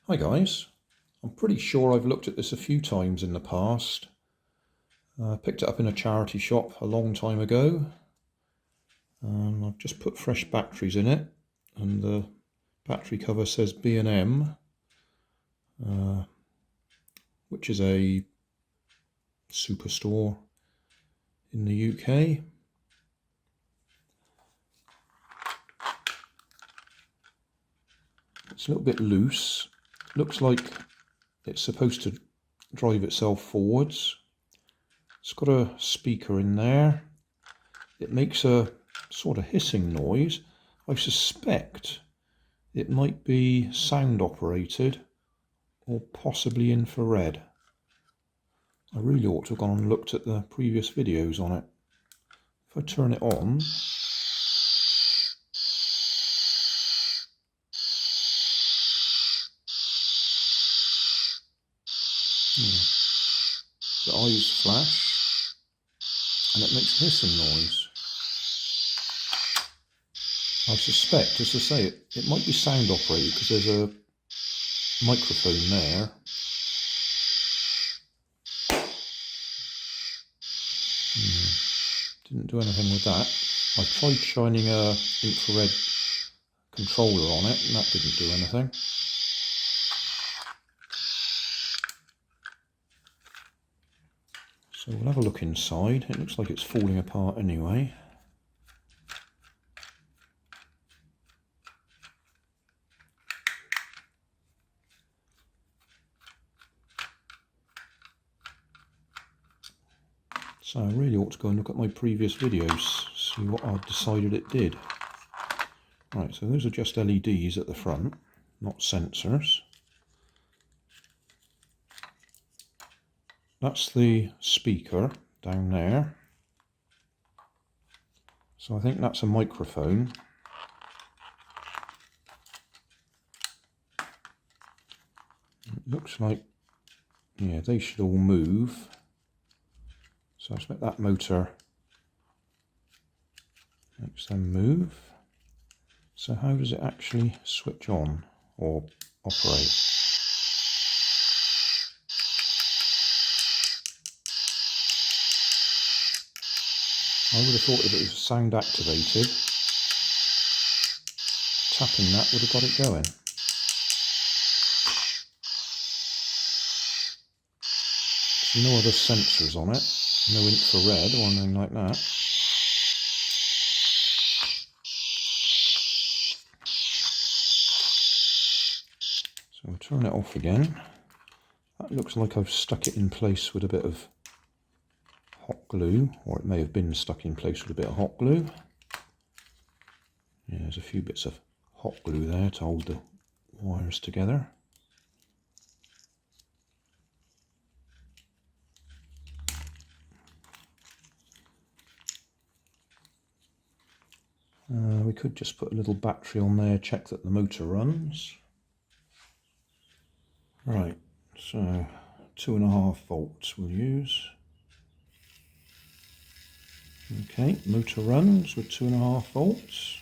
Hi guys, I'm pretty sure I've looked at this a few times in the past. I picked it up in a charity shop a long time ago. I've just put fresh batteries in it and the battery cover says B&M, which is a superstore in the UK. It's a little bit loose. Looks like it's supposed to drive itself forwards. It's got a speaker in there. It makes a sort of hissing noise. I suspect it might be sound operated or possibly infrared. I really ought to have gone and looked at the previous videos on it. If I turn it on, the eyes flash and it makes a hissing noise. I suspect, as I say, it might be sound operated because there's a microphone there. Didn't do anything with that. I tried shining a infrared controller on it and that didn't do anything. So we'll have a look inside. It looks like it's falling apart anyway. So I really ought to go and look at my previous videos, see what I decided it did. Right, so those are just LEDs at the front, not sensors. That's the speaker down there. So I think that's a microphone. It looks like, yeah, they should all move. So I expect that motor makes them move. So how does it actually switch on or operate? I would have thought if it was sound activated, tapping that would have got it going. There's no other sensors on it, no infrared or anything like that. So I'll turn it off again. That looks like I've stuck it in place with a bit of hot glue, or it may have been stuck in place with a bit of hot glue. Yeah, there's a few bits of hot glue there to hold the wires together. We could just put a little battery on there, check that the motor runs. Right, so 2.5 volts we'll use. Okay, motor runs with 2.5 volts.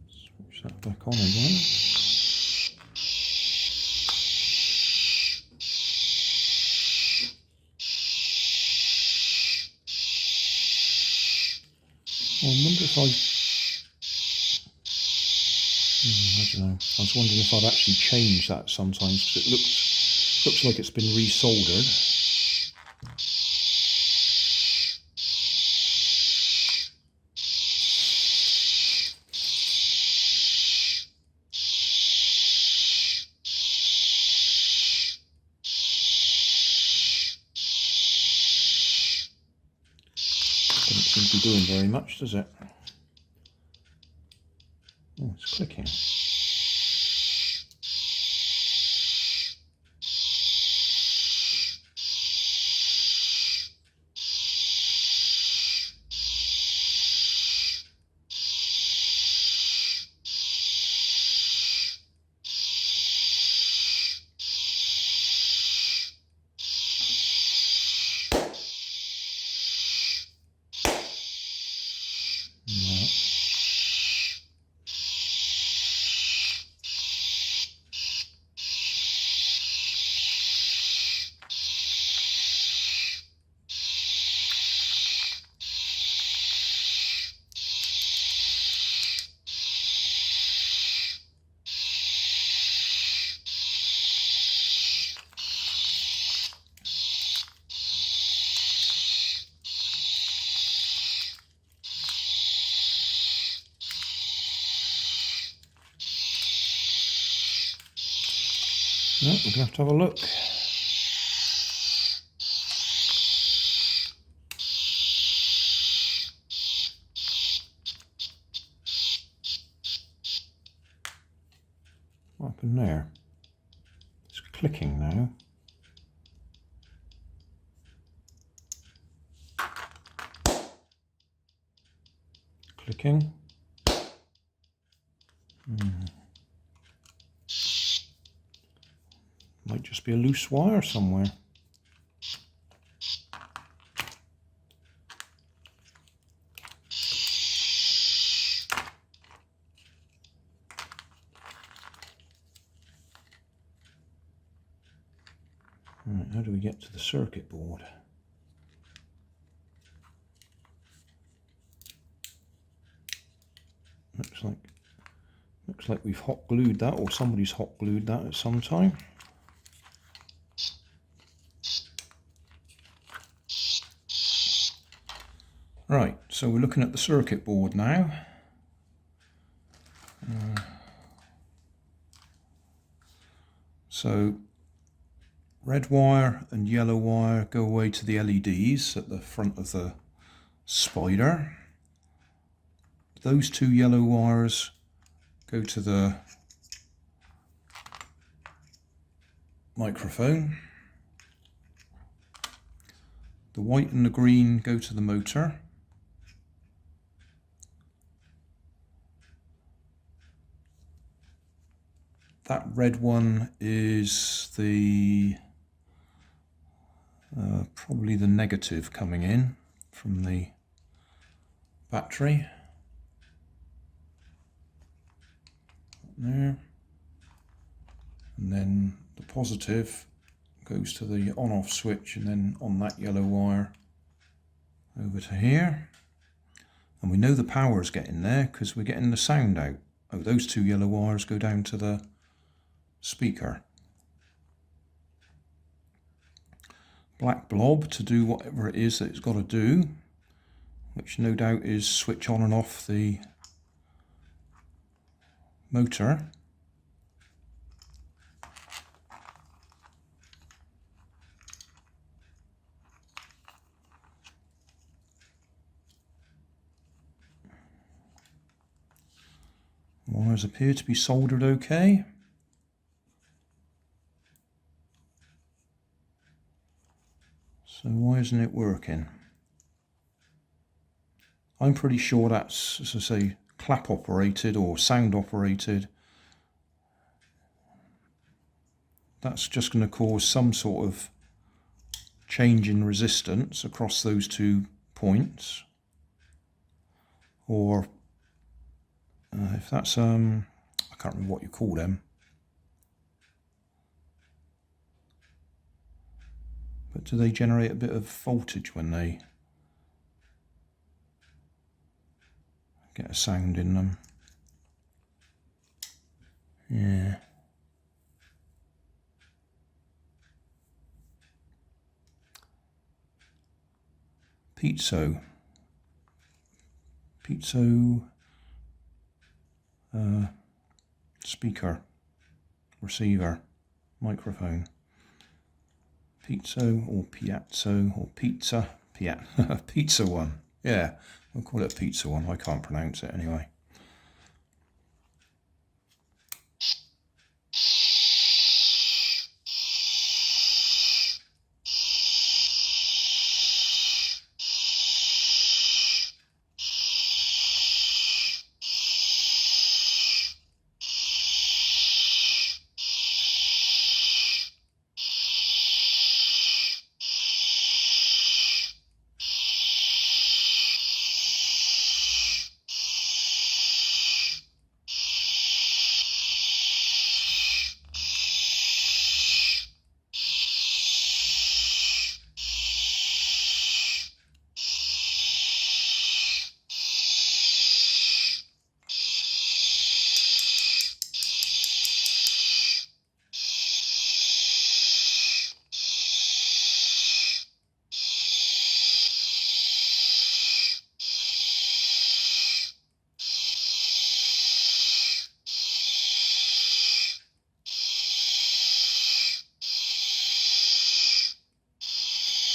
Switch that back on again. I wonder if I don't know. I was wondering if I'd actually change that sometimes because it looks like it's been resoldered. Doesn't seem to be doing very much, does it? Oh, it's clicking. No, we're going to have a look. What happened there? It's clicking now. Clicking. Might just be a loose wire somewhere. Right, how do we get to the circuit board? Looks like we've hot glued that, or somebody's hot glued that at some time. Right, so we're looking at the circuit board now. So red wire and yellow wire go away to the LEDs at the front of the Spider. Those two yellow wires go to the microphone. The white and the green go to the motor. That red one is the probably the negative coming in from the battery. There. And then the positive goes to the on-off switch, and then on that yellow wire over to here. And we know the power's getting there because we're getting the sound out. Oh, those two yellow wires go down to the speaker. Black blob to do whatever it is that it's got to do, which no doubt is switch on and off the motor. Wires appear to be soldered okay. So why isn't it working? I'm pretty sure that's, as I say, clap operated or sound operated. That's just going to cause some sort of change in resistance across those 2 points. Or if that's, I can't remember what you call them. But do they generate a bit of voltage when they get a sound in them? Yeah. Piezo speaker, receiver, microphone. Piezo or Piazzo or Pizza, Pizza one. Yeah, we'll call it a Pizza one. I can't pronounce it anyway.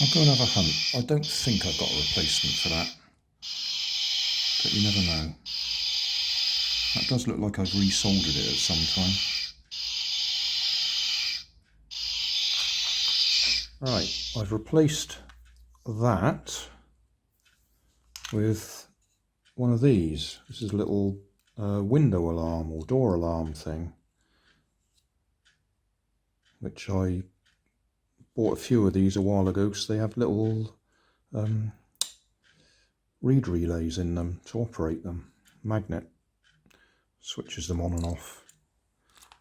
I'll go and have a hunt. I don't think I've got a replacement for that, but you never know. That does look like I've resoldered it at some time. Right, I've replaced that with one of these. This is a little window alarm or door alarm thing, which I bought a few of these a while ago because they have little reed relays in them to operate them. Magnet switches them on and off.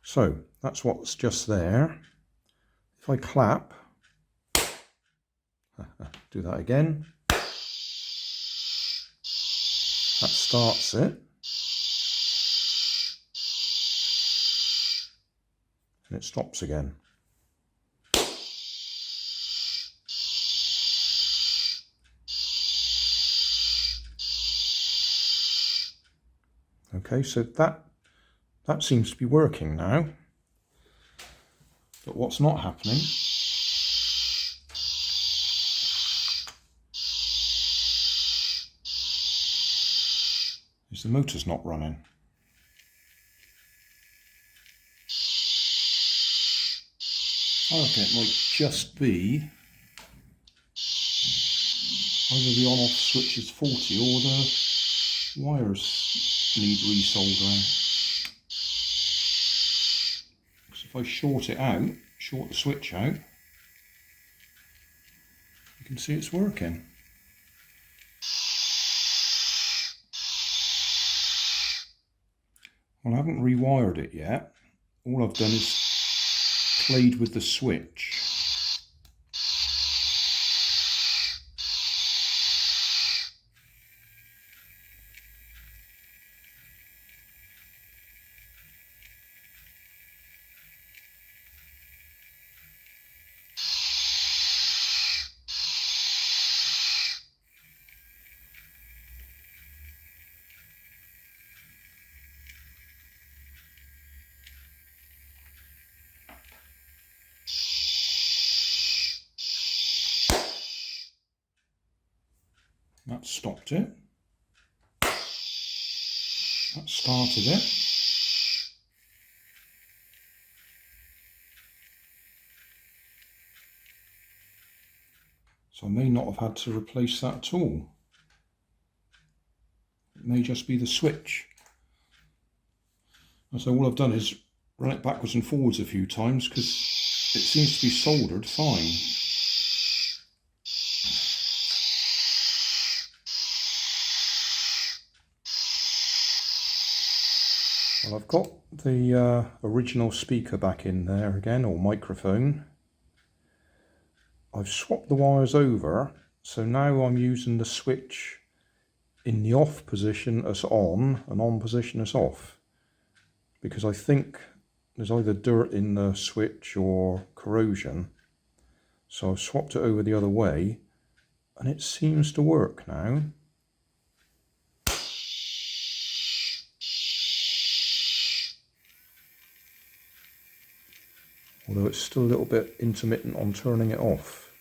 So that's what's just there. If I clap, do that again, that starts it, and it stops again. Okay, so that seems to be working now. But what's not happening is the motor's not running. I reckon it might just be either the on-off switch is faulty or the wires need resoldering. Because if I short it out, short the switch out, you can see it's working. Well, I haven't rewired it yet. All I've done is played with the switch. That stopped it. That started it. So I may not have had to replace that at all. It may just be the switch. And so all I've done is run it backwards and forwards a few times because it seems to be soldered fine. Well, I've got the original speaker back in there again, or microphone. I've swapped the wires over, so now I'm using the switch in the off position as on and on position as off, because I think there's either dirt in the switch or corrosion. So I've swapped it over the other way and it seems to work now. Although it's still a little bit intermittent on turning it off.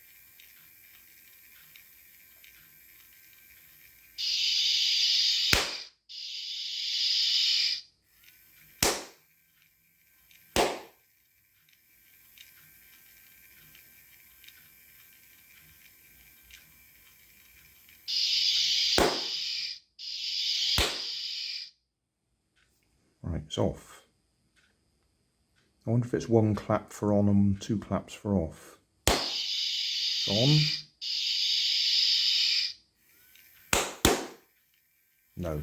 Right, it's off. I wonder if it's one clap for on and two claps for off. It's on. No.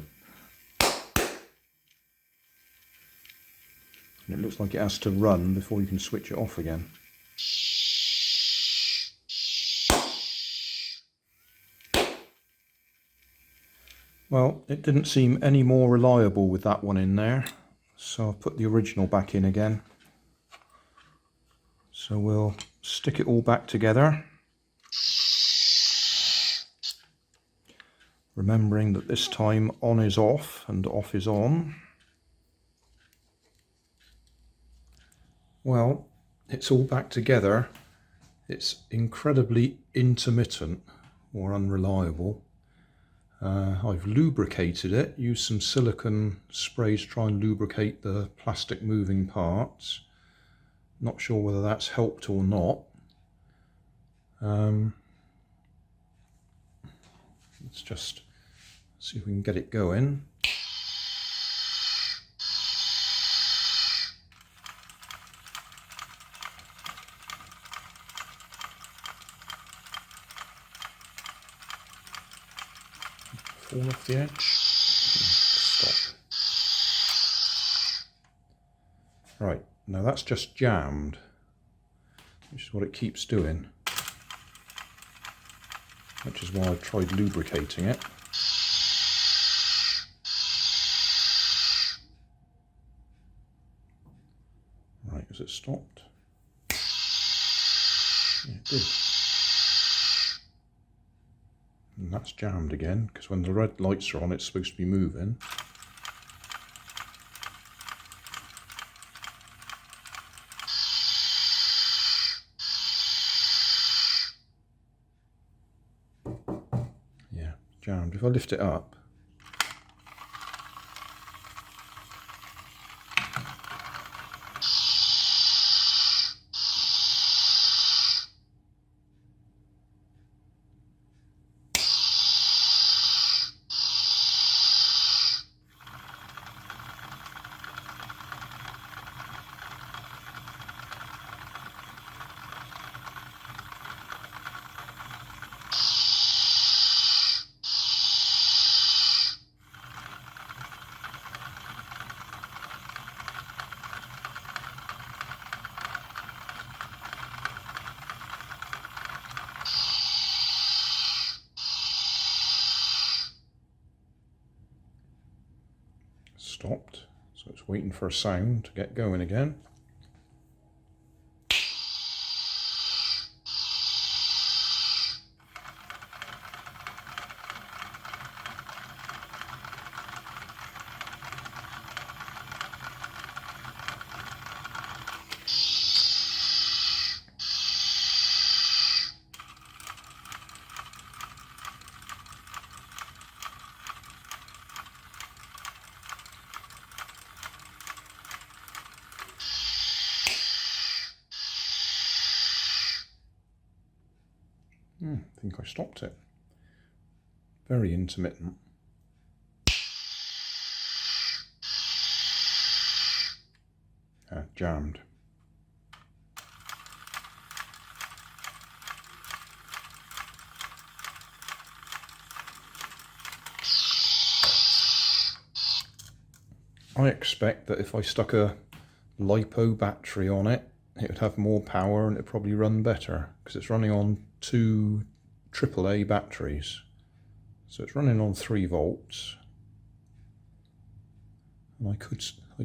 And it looks like it has to run before you can switch it off again. Well, it didn't seem any more reliable with that one in there, so I've put the original back in again. So we'll stick it all back together, remembering that this time on is off and off is on. Well, it's all back together It's incredibly intermittent or unreliable. I've lubricated it, used some silicone sprays to try and lubricate the plastic moving parts. Not sure whether that's helped or not. Let's just see if we can get it going. Fall off the edge. Stop. Right, now that's just jammed, which is what it keeps doing, which is why I've tried lubricating it. Right, has it stopped? Yeah, it did. And that's jammed again, because when the red lights are on, it's supposed to be moving. Yeah, jammed. If I lift it up, stopped, so it's waiting for a sound to get going again. I think I stopped it. Very intermittent. Jammed. I expect that if I stuck a LiPo battery on it, it would have more power and it'd probably run better, because it's running on 2 AAA batteries. So it's running on 3 volts. And I could I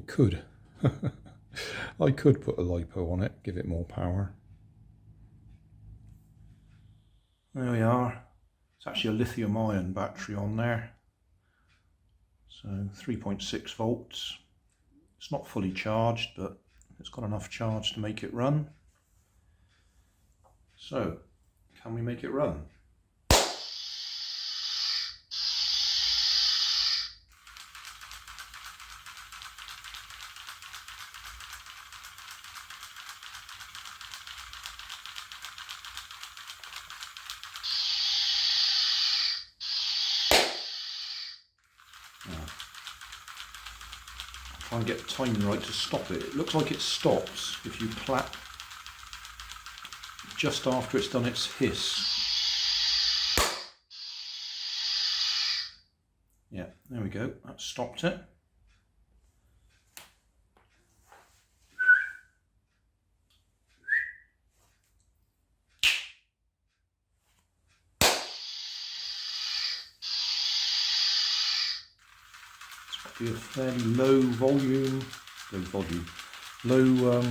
could put a LiPo on it, give it more power. There we are. It's actually a lithium ion battery on there. So 3.6 volts. It's not fully charged, but it's got enough charge to make it run. So, can we make it run? Try and get the timing right to stop it. It looks like it stops if you clap just after it's done its hiss. Yeah, there we go. That stopped it. Be a fairly low volume, low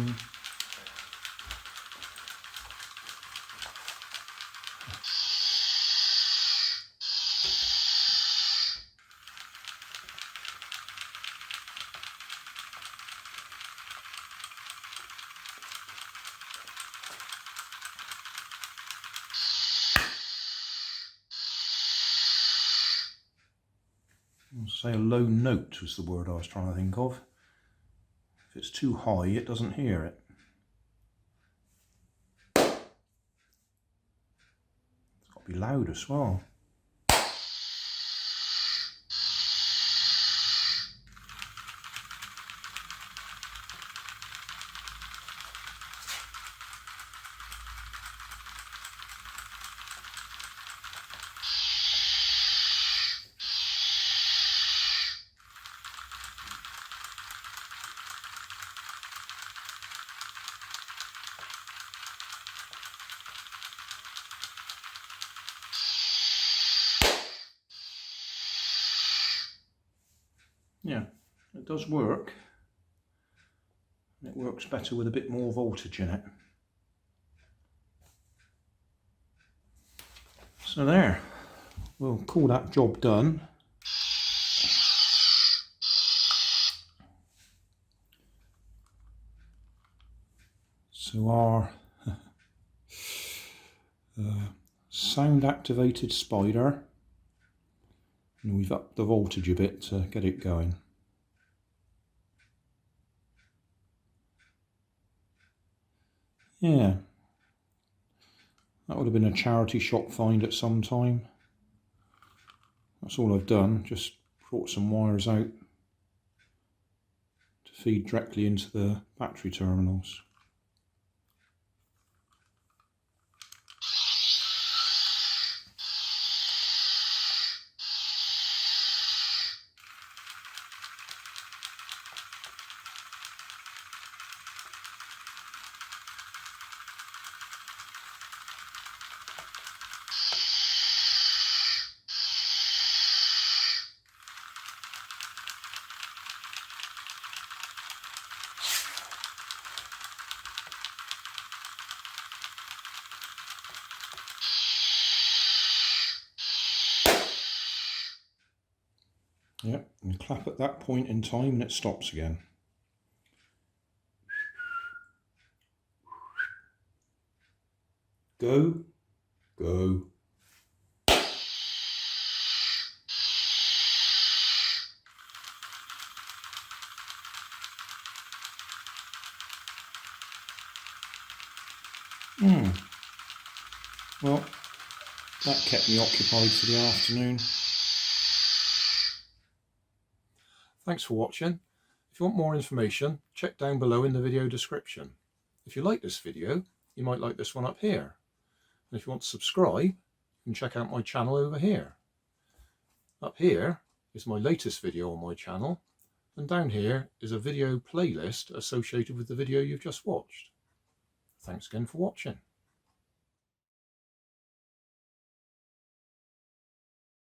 say a low note was the word I was trying to think of. If it's too high, it doesn't hear it. It's got to be loud as well. Yeah, it does work. It works better with a bit more voltage in it. So there, we'll call that job done. So our sound activated spider, and we've upped the voltage a bit to get it going. Yeah, that would have been a charity shop find at some time. That's all I've done, just brought some wires out to feed directly into the battery terminals. Yep, and clap at that point in time and it stops again. Go, go. Well, that kept me occupied for the afternoon. Thanks for watching. If you want more information, check down below in the video description. If you like this video, you might like this one up here. And if you want to subscribe, you can check out my channel over here. Up here is my latest video on my channel, and down here is a video playlist associated with the video you've just watched. Thanks again for watching.